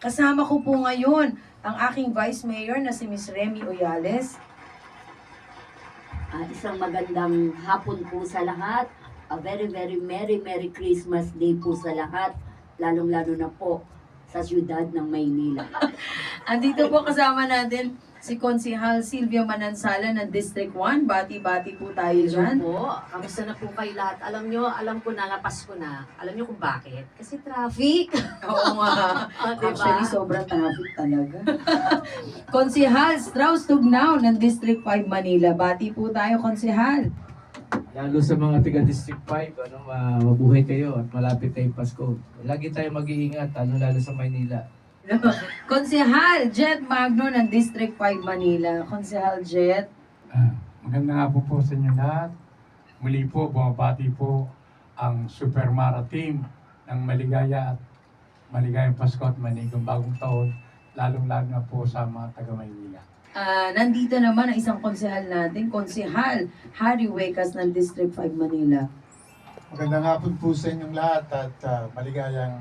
Kasama ko po ngayon ang aking Vice Mayor na si Miss Remy Oyales. Isang magandang hapon po sa lahat. A very, very Merry Christmas Day po sa lahat. Lalong-lalo na po sa siyudad ng Maynila. Andito po kasama natin si Konsehal Sylvia Manansala ng District 1. Bati-bati po tayo dyan. Po, kamusta na po kayo lahat? Alam ko na, Pasko na. Alam nyo kung bakit? Kasi traffic. Oo nga. Diba? Actually, sobrang traffic talaga. Konsehal Strauss Tugnaw ng District 5 Manila. Bati po tayo, Konsehal. Lalo sa mga taga-District 5, mabuhay kayo at malapit tayong Pasko. Lagi tayo mag-iingat, lalo sa Maynila. Konsehal Jet Magno ng District 5 Manila. Konsehal Jet. Magandang hapon po sa inyo lahat. Muli po, bumabati po ang Super Mara team ng maligaya at maligayang Pasko at manigong bagong taon, lalong-lalo na po sa mga taga-Maynila. Nandito naman ang isang konsehal natin, Konsehal Harry Huecas ng District 5 Manila. Magandang hapon po sa inyong lahat at maligayang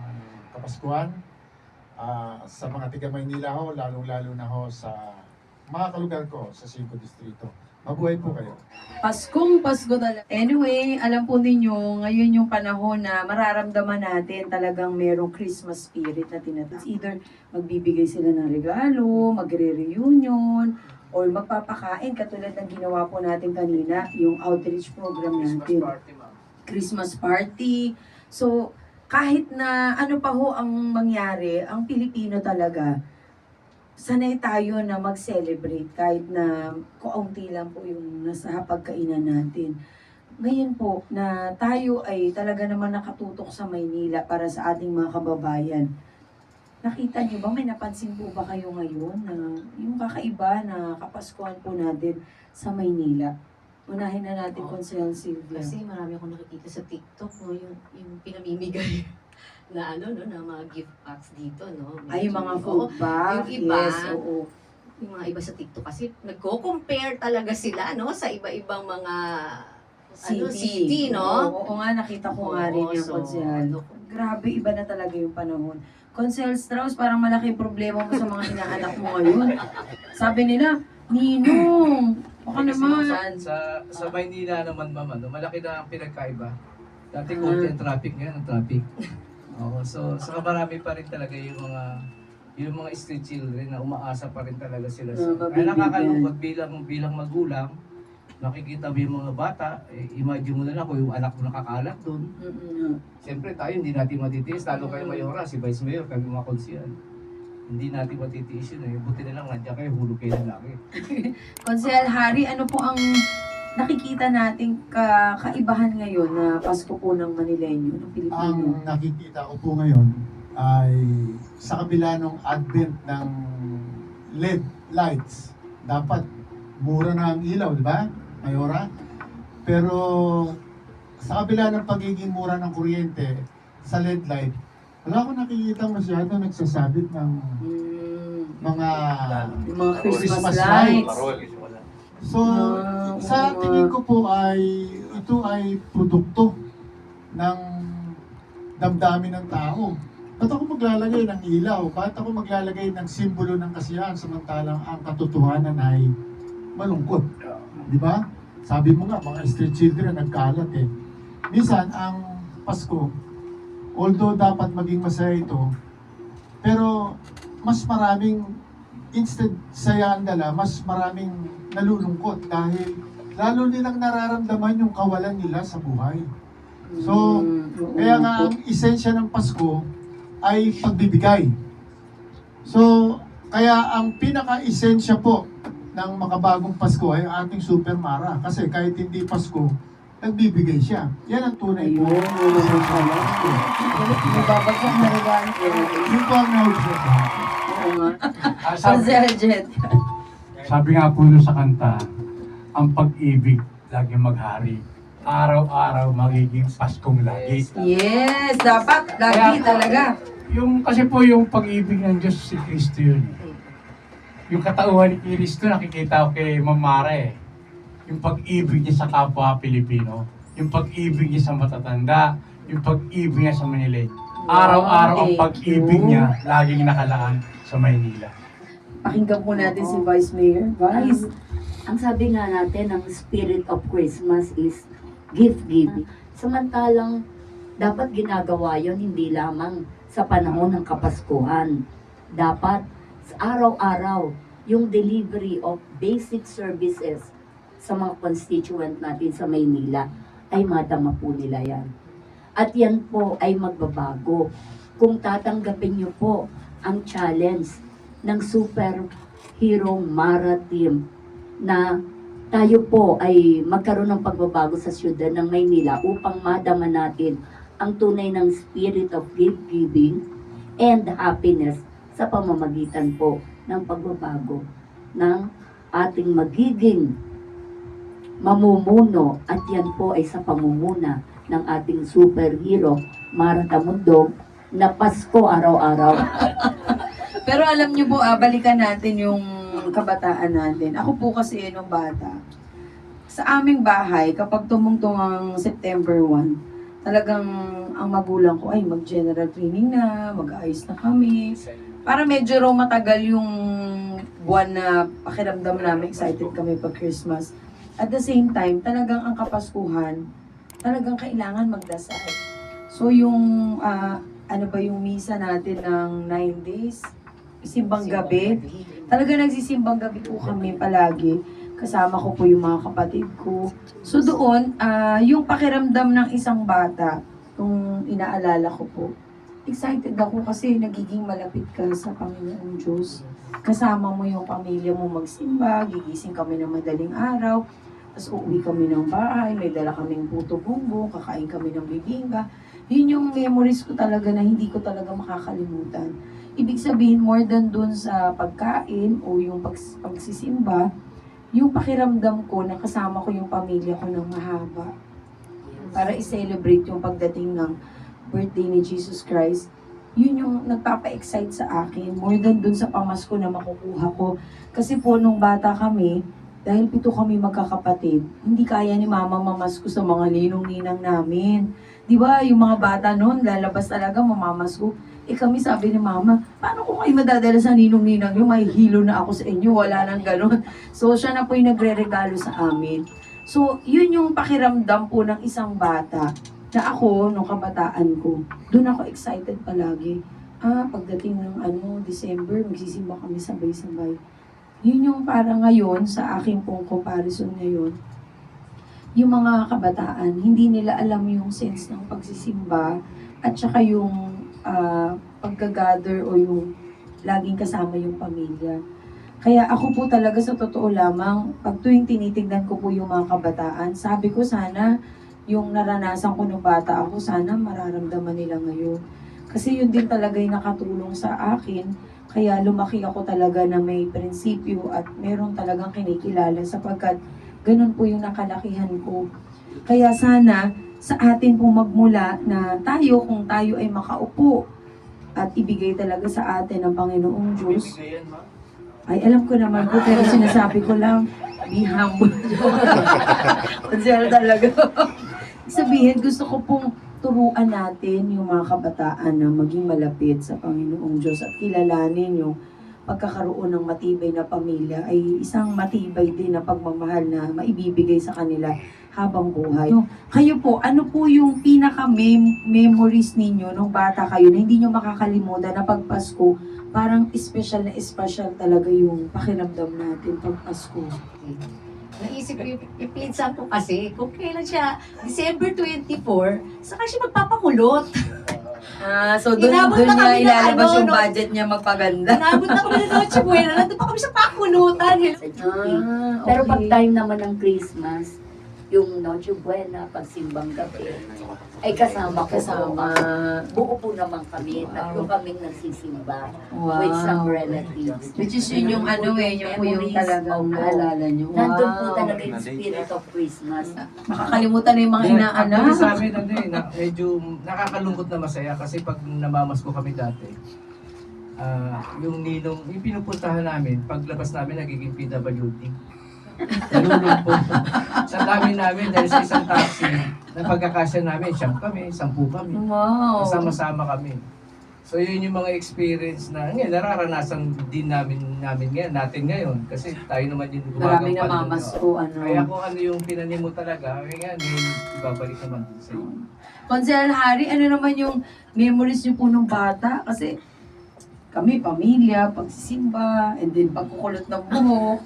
Kapaskuhan. Sa mga tiga Maynila ho, lalong-lalo na ho sa mga kalugar ko sa 5 distrito. Mabuhay po kayo. Paskong Pasko talaga. Anyway, alam po ninyo, ngayon yung panahon na mararamdaman natin talagang merong Christmas spirit na tinatawag. Either magbibigay sila ng regalo, magre-reunion, or magpapakain katulad ng ginawa po natin kanina, yung outreach program natin. Christmas party. So, kahit na ano pa ho ang mangyari, ang Pilipino talaga, sanay tayo na mag-celebrate kahit na kaunti lang po yung nasa pagkainan natin. Ngayon po na tayo ay talaga naman nakatutok sa Maynila para sa ating mga kababayan. Nakita niyo ba, may napansin po ba kayo ngayon na yung kakaiba na Kapaskuhan po natin sa Maynila? Unahin na natin, Konsehal Sylvia. Kasi marami akong nakikita sa TikTok, no, yung pinamimigay na na mga gift packs dito, no. Ay, yung mga Oo, food bag. yung iba, Yes, oo. yung mga iba sa TikTok kasi nagko-compare talaga sila, no, sa iba-ibang mga city, no. Oo nga, nakita ko nga rin yung So, Konsehal. Grabe, iba na talaga yung panahon. Konsehal Strauss, parang malaking problema mo sa mga inaanak mo ngayon. Sabi nila, Ninong, baka naman. Sa Maynila naman, mama, malaki na ang pinagkaiba. Dati konti ang traffic, ngayon ang traffic. Oo, so marami pa rin talaga yung mga street children na umaasa pa rin talaga sila sa. Kaya nakakalungkot bilang magulang, nakikita mo yung mga bata, imagine mo na lang kung yung anak mo nakakalat doon. Siyempre tayo hindi natin matitiis, lalo kayo mayora, si Vice Mayor, kami mga konsyal. Hindi natin matitiis yun eh. Buti na lang nandiyan kayo, hulog kayo ng laki. Konsehal Harry, ano po ang nakikita nating kaibahan ngayon na Pasko po ng Manileño, ng Pilipino? Ang nakikita ko po ngayon ay sa kabila ng advent ng LED lights, dapat mura na ang ilaw, di ba, Mayora? Pero sa kabila ng pagiging mura ng kuryente sa LED light, wala akong nakikita masyado nagsasabit ng mga Yung mga Christmas lights. lights. So, sa tingin ko po ay ito ay produkto ng damdamin ng tao. Ba't ako maglalagay ng ilaw? Ba't ako maglalagay ng simbolo ng kasiyahan samantalang ang katotohanan ay malungkot? Di ba? Sabi mo nga, mga street children nagkalat eh. Minsan, ang Pasko, although dapat maging masaya ito, pero mas maraming, instead saya ang dala, mas maraming nalulungkot dahil lalo nilang nararamdaman yung kawalan nila sa buhay. So, kaya nga ang esensya ng Pasko ay pagbibigay. So, kaya ang pinaka-esensya po ng makabagong Pasko ay ang ating Super Mara. Kasi kahit hindi Pasko, nagbibigay siya. Yan ang tunay po. Ibabagsak na regalo. Yun po ang nausap. Oo nga. Sabi, Konsehal Jet. sabi nga po doon sa kanta, ang pag-ibig lagi maghari. Araw-araw magiging Paskong lagi. Yes, dapat lagi talaga. Kasi po yung pag-ibig ng Diyos si Kristo yun. Yung katauhan ni Kristo nakikita ko kay Ma'am Mara eh. Yung pag-ibig niya sa kapwa Pilipino, yung pag-ibig niya sa matatanda, yung pag-ibig niya sa Manila. araw-araw ang Thank pag-ibig you. niya laging nakalaan sa Maynila. Pakinggan po natin si Vice Mayor. Vice. Ang sabi nga natin, ang spirit of Christmas is gift giving. Samantalang, dapat ginagawa yon hindi lamang sa panahon ng Kapaskuhan. Dapat sa araw-araw, yung delivery of basic services sa mga constituent natin sa Maynila ay madama po nila yan. At yan po ay magbabago kung tatanggapin niyo po ang challenge ng Superhero Mara Team na tayo po ay magkaroon ng pagbabago sa siyudad ng Maynila upang madama natin ang tunay ng spirit of gift giving and happiness sa pamamagitan po ng pagbabago ng ating magiging mamumuno at yan po ay sa pamumuna ng ating superhero Mara Tamundong na Pasko araw-araw. Pero alam niyo po, balikan natin yung kabataan natin. Ako po kasi nung bata, sa aming bahay, kapag tumungtong ang September 1, talagang ang magulang ko ay mag-general cleaning na, mag-ayos na kami. Para medyo raw matagal yung buwan na pakiramdam namin, excited kami pag Christmas. At the same time, talagang ang Kapaskuhan, talagang kailangan magdasal. So yung, yung misa natin ng 9 days, simbang gabi, talaga nagsisimbang gabi po kami palagi. Kasama ko po yung mga kapatid ko. So doon, yung pakiramdam ng isang bata, kung inaalala ko po, excited ako kasi nagiging malapit ka sa Panginoong Diyos. Kasama mo yung pamilya mo magsimba, gigising kami ng madaling araw, tapos uuwi kami ng bahay, may dala kaming puto bumbong, kakain kami ng bibingka. Yun yung memories ko talaga na hindi ko talaga makakalimutan. Ibig sabihin, more than dun sa pagkain o yung pagsisimba, yung pakiramdam ko na kasama ko yung pamilya ko ng mahaba para i-celebrate yung pagdating ng birthday ni Jesus Christ, yun yung nagpapa-excite sa akin, more than dun sa pamasko na makukuha ko. Kasi po, nung bata kami, dahil 7 kami magkakapatid, hindi kaya ni mama mamasko sa mga ninong-ninang namin. Di ba, yung mga bata noon, lalabas talaga, mamamasko. Kami sabi ni mama, paano ko kayo madadala sa ninong-ninang yung may hilo na ako sa inyo, wala nang ganun. So, siya na po yung nagre-regalo sa amin. So, yun yung pakiramdam po ng isang bata na ako, nung kabataan ko, doon ako excited palagi. Pagdating ng December, magsisimba kami sabay-sabay. Yun yung para ngayon, sa aking pong comparison ngayon, yung mga kabataan, hindi nila alam yung sense ng pagsisimba at saka yung pagka-gather o yung laging kasama yung pamilya. Kaya ako po talaga sa totoo lamang, pag tuwing tinitignan ko po yung mga kabataan, sabi ko sana yung naranasan ko nung bata ako, sana mararamdaman nila ngayon. Kasi yun din talaga yung nakatulong sa akin, kaya lumaki ako talaga na may prinsipyo at meron talagang kinikilala sapagkat ganun po yung nakalakihan ko. Kaya sana sa atin pong magmula na tayo, kung tayo ay makaupo at ibigay talaga sa atin ng Panginoong Diyos. Ay, alam ko naman po, pero sinasabi ko lang, be humble. Konsyal talaga. Sabihin, gusto ko pong turuan natin yung mga kabataan na maging malapit sa Panginoong Diyos at kilalanin yung pagkakaroon ng matibay na pamilya ay isang matibay din na pagmamahal na maibibigay sa kanila habang buhay. Kayo po, ano po yung pinaka-memories ninyo nung bata kayo na hindi nyo makakalimutan na pag Pasko, parang special na special talaga yung pakiramdam natin pag Pasko? Naisip ko yung pinsan ko kasi, kung kailan siya, December 24, saka siya magpapakulot. So doon Inabot na niya kami ng ilalabas yung no? budget niya magpaganda. Nabot na kami ng Noche Buena, nandun pa kami sa pakulutan. Sa GP. Pero pag time naman ng Christmas, yung Noche Buena, pagsimbang gabi, ay kasama ko. Kasama. Buo po naman kami. Tatlo kaming nagsisimba Wow. with some relatives. Which is yun yung yun po yung talagang naalala nyo. Nandun po talaga yung spirit of Christmas. Makakalimutan na yung mga Actually inaanak. sa amin, medyo nakakalungkot na masaya kasi pag namamasko kami dati, yung ninong, yung pinupuntahan namin, paglabas namin nagiging PWD. Nalulungkot. Sa dami namin, dahil sa isang taxi, na pagkakasya namin, 9 kami, 10 kami. Wow. Sama-sama kami. So yun yung mga experience na ngayon, nararanasan din natin ngayon. Kasi tayo naman yung Maraming gumagampan namamasko, nun. ano. Kaya kung ano yung pinanim mo talaga, kaya yun, ibabalik naman din sa iyo. Konsehal Harry, ano naman yung memories niyo po nung bata? Kasi kami, pamilya, pagsisimba, and then pagkukulot ng buhok,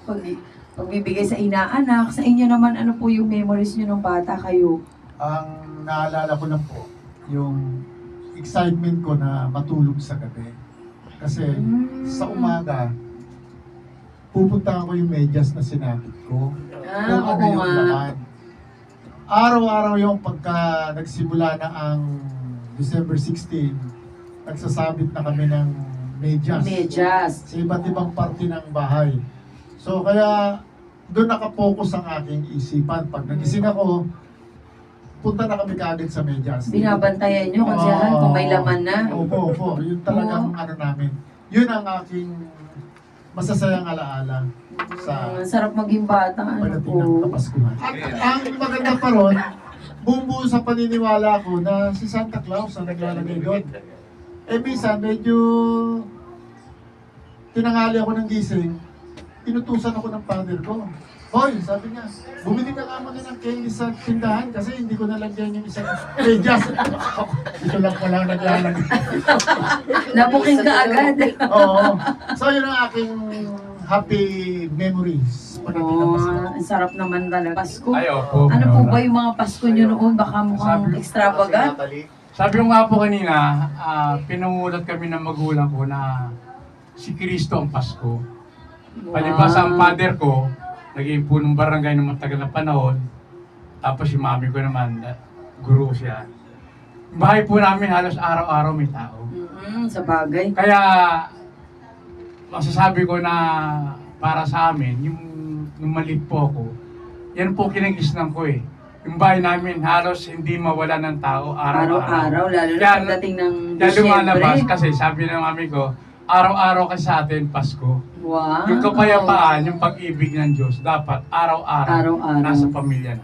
pagbibigay sa inaanak. Sa inyo naman, ano po yung memories niyo nung bata kayo? Ang naalala ko lang po, yung excitement ko na matulog sa gabi. Kasi sa umaga, pupuntahan ko yung medyas na sinapit ko. Kung ano Oo yung nga. laman. Araw-araw yung pagka nagsimula na ang December 16, nagsasabit na kami ng medyas. Medyas. Sa iba't ibang parte ng bahay. So kaya doon nakapokus ang aking isipan. Pag nagising ako, punta na kami kaagad sa medyas. Binabantayan nyo, konsehal, kung may laman na. Opo. Yun talagang ano namin. Yun ang aking masasayang alaala sa Ang sarap maging bata, ano pagdating po. ng Kapaskuhan. At ang maganda pa ron, buong sa paniniwala ko na si Santa Claus ang naglalagay doon. Minsan medyo tinangali ako ng gising, inutusan ako ng father ko. Hoy, sabi niya, bumili ka nga muna ng candy sa tindahan kasi hindi ko nalagyan yung isang medyas. Ito lang pala naglalagay. Nabuking ka agad. Oo. So yun ang aking happy memories. Pagdating ng Pasko. Ang sarap naman talaga. Pasko. Ay, opo. Ano po ba yung mga Pasko nyo noon? Baka mukhang extravagant. Sabi ko nga po kanina, pinangulat kami ng magulang ko na si Kristo ang Pasko. Palibasa ang father ko, naging punong barangay ng matagal na panahon. Tapos si mami ko naman, guru siya. Yung bahay po namin halos araw-araw may tao. Sa bagay. Kaya masasabi ko na para sa amin, yung nung maliit po ako, yan po kinagisnan ko eh. Yung bahay namin halos hindi mawala ng tao Araw-araw, lalo na Kaya- pagdating ng Kaya lumalabas Disyembre. kasi sabi ng mami ko, araw-araw kasi sa atin Pasko. Wow. Yung kapayapaan, yung pag-ibig ng Diyos, dapat araw-araw Araw-araw. nasa pamilya na.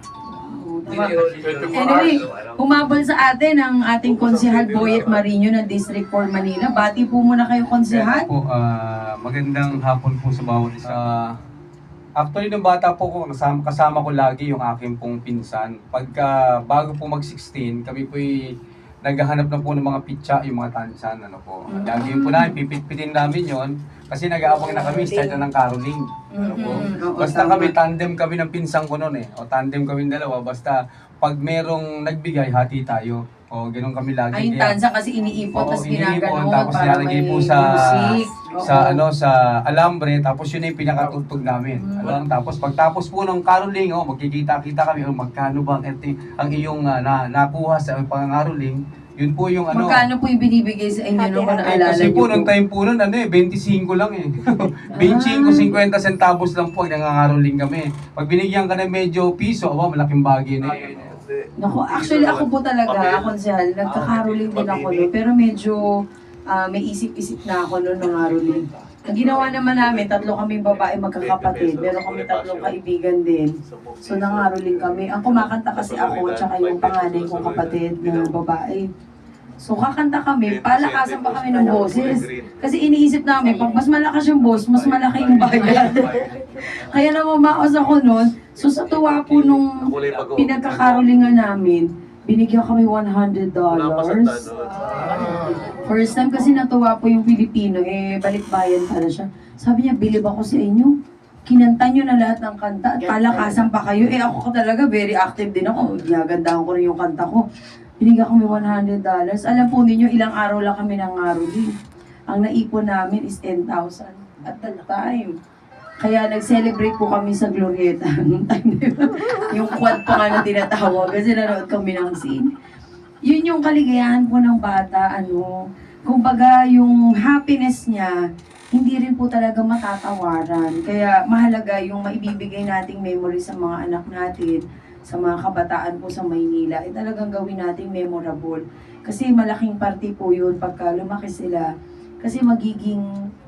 Anyway, humabol sa atin ang ating konsehal Boyet Marino ng District 4 Manila. Bati po muna kayo, konsehal. Po, magandang hapon po sa bawat isa. Actually, nung bata po ko, kasama ko lagi yung aking pong pinsan. Pagka bago po mag-16, kami po'y naghahanap na po ng mga pitsa, yung mga tansan, ano po. Lagi po namin, pipit-pitin namin yon kasi nag-aabang na kami, start na ng caroling. Ano po. Oo, Basta tama. kami, tandem kami ng pinsan ko noon eh. O tandem kami dalawa, basta pag merong nagbigay, hati tayo. O ganun kami lagi. Ay, yung Kaya- tansa kasi iniipon, Oo, tapos iniipon, ginaganon tapos para nilalagay may po sa music. sa sa alambre, tapos yun na yung pinakatugtog namin. Tapos pagtapos po ng caroling, magkikita-kita kami, magkano ba ang iyong nakuha sa pangaroling. Yun po yung Magkano po yung binibigay sa inyo nung naalala kasi niyo po, po? nung time po nun, 25 lang eh. 25, 50 centavos lang po ang nangangaroling kami. Pag binigyan ka ng medyo piso, malaking bagay na yun. Naku, actually ako po talaga, konsehal, nagkakaroling din ako noon, pero medyo may isip-isip na ako noon ng aroling. Ang ginawa naman namin, 3 kaming babae magkakapatid, meron kami 3 kaibigan din. So nangaroling kami. Ang kumakanta kasi ako, tsaka yung panganay kong kapatid na babae. So kakanta kami, palakasan pa kami ng boses. Kasi iniisip namin, pag mas malakas yung boss, mas malaki yung bayad. Kaya namamaos ako noon. So sa tuwa po nung pinagkakarolingan namin, binigyan kami $100. First time kasi natuwa po yung Pilipino, balikbayan pala siya. Sabi niya, bilib ako sa inyo. Kinanta nyo na lahat ng kanta at palakasan pa kayo. Ako talaga, very active din ako. Gagandahan ko rin yung kanta ko. Binigyan kami $100. Alam po ninyo, ilang araw lang kami nangaroling. Ang naipon namin is 10,000 at that time. Kaya nag-celebrate po kami sa Glorieta nung time na yun. Yung quad pa nga na tinatawag kasi nanood kami ng scene. Yun yung kaligayahan po ng bata, kumbaga yung happiness niya, hindi rin po talaga matatawaran. Kaya mahalaga yung maibibigay nating memory sa mga anak natin, sa mga kabataan po sa Maynila, talagang gawin nating memorable. Kasi malaking parte po yun pagka lumaki sila. Kasi magiging,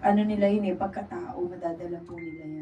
nila yun pagkatao, madadala po nila yan.